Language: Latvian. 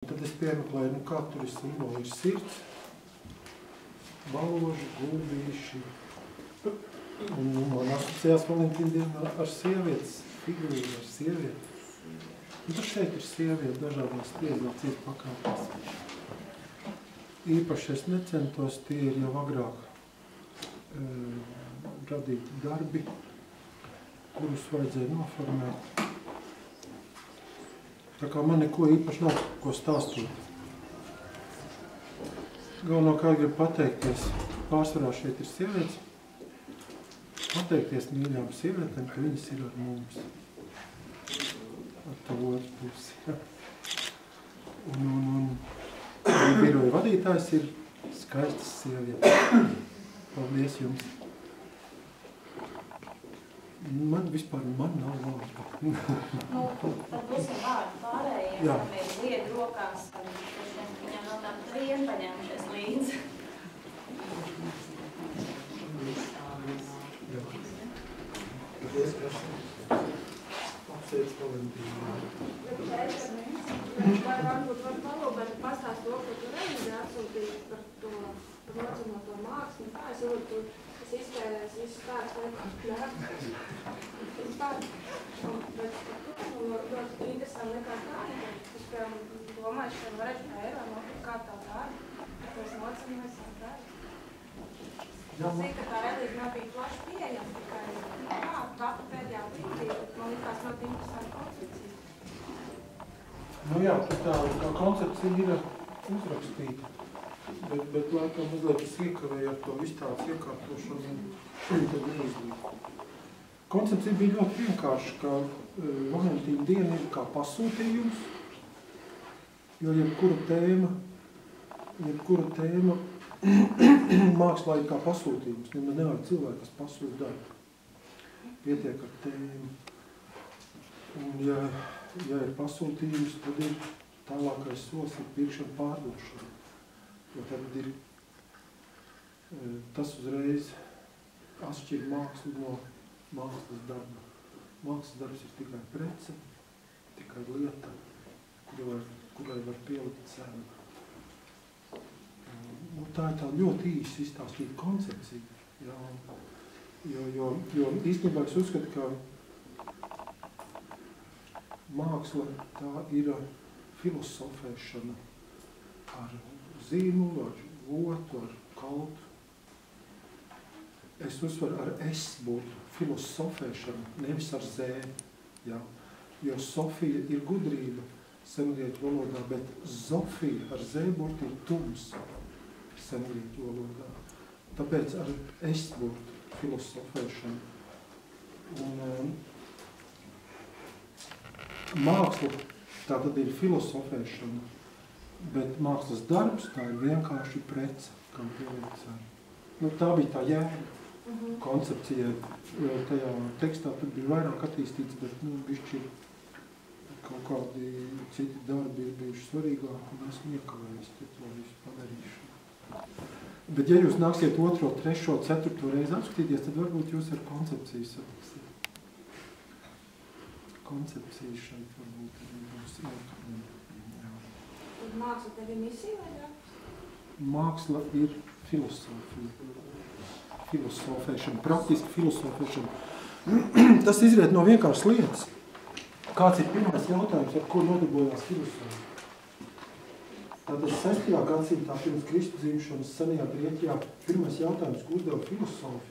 Tad es piemeklēju, kā tur ir simboli. Ir sirds, baloži, gulbīši. Un man asociējās Valentīna diena ar sievietes figūru, ar sievieti. Un tad šeit ir sieviete dažādās stiezās ir pakāpās. Īpaši es necentos, tie ir jau agrāk radīti darbi, kurus vajadzēja noformēt. Tā kā man neko īpaši nav ko stāstīt. Galvenokārt gribu pateikties, pārsvarā šeit ir sievietes, pateikties mīļām sievietēm, ka viņas ir ar mums. Ar to otru pusi. Ja. Un biroja vadītājs ir skaistas sievietes. Paldies jums. Man vispār nav vārdu. Tad būsim vārdu pārējiem, kam ir liedi rokās, viņam vēl tādu trienu paņemšies līdzi. Paldies, ka apsveic Valentīnu. Vai varbūt var palūbēt pastāst to, ko tu reizi atsūtīji par to nocinoto mākslu. Kā es jūtu, es izspēlēs visu spēks vienkārši vispār. Bet tu ļoti interesanti nekā tā. Es domāju, ka varētu kā Eva kā tā dara. Es nocinojas un dara. Es zinu, ka tā relīze nav bija plaši pieejama, tikai kā tāpa pēdējā brīdī. Man likās ļoti interesanti koncepcija. Nu jā, tā koncepcija ir uzrakstīta, bet laikam mazliet es iekavēju ar to izstādes iekārtošanu un tad neizlīku. Koncepcija bija ļoti vienkārša, ka Valentīna diena ir kā pasūtījums, jo jebkura tēma mākslā ir kā pasūtījums. Nemaz nevajag cilvēku, kas pasūta darbu. Pietiek ar tēmu. Un ja ir pasūtījums, tad ir tālākais solis ir pirkšana pārdošana. Jo tad ir tas uzreiz atšķir mākslu no mākslas darba. Mākslas darbs ir tikai prece, tikai lieta, kurai var pielikt cenu. Tā ir tā ļoti īsi izstāstīta koncepcija. Jā. Jo īstenībā es uzskatu, ka māksla tā ir filosofēšana ar zīmulu, ar votu, ar kaltu. Es uzsveru ar es būtu filosofēšana, nevis ar zē. Jā. Jo Sofija ir gudrība sengrieķu valodā, bet Zofija ar zē būtu ir tums sengrieķu valodā. Tāpēc ar es būtu filosofēšana. Un māksla tā tad ir filosofēšana, bet mākslas darbs tā ir vienkārši prece, kam pielikt cenu. Nu, tā bija tā jēga koncepcijai. Tajā tekstā tur bija vairāk attīstīts, bet bišķi kaut kādi citi darbi ir bijuši svarīgāki, un esmu iekavējis, tad to visu padarīšu. Bet ja jūs nāksiet 2., 3., 4. reizi apskatīties, tad varbūt jūs ar koncepciju satiksiet. Koncepcija šeit varbūt arī būs iekavējama. Un māksla tev ir misija vai jā? Māksla ir filosofija. Filosofēšana, praktiski filosofēšana. Tas izriet no vienkāršas lietas. Kāds ir pirmais jautājums, ar ko nodarbojās filosofi? Tātad 6. gadsimtā pirms Kristu dzimšanas senajā Grieķijā pirmais jautājums, ko uzdeva filosofi,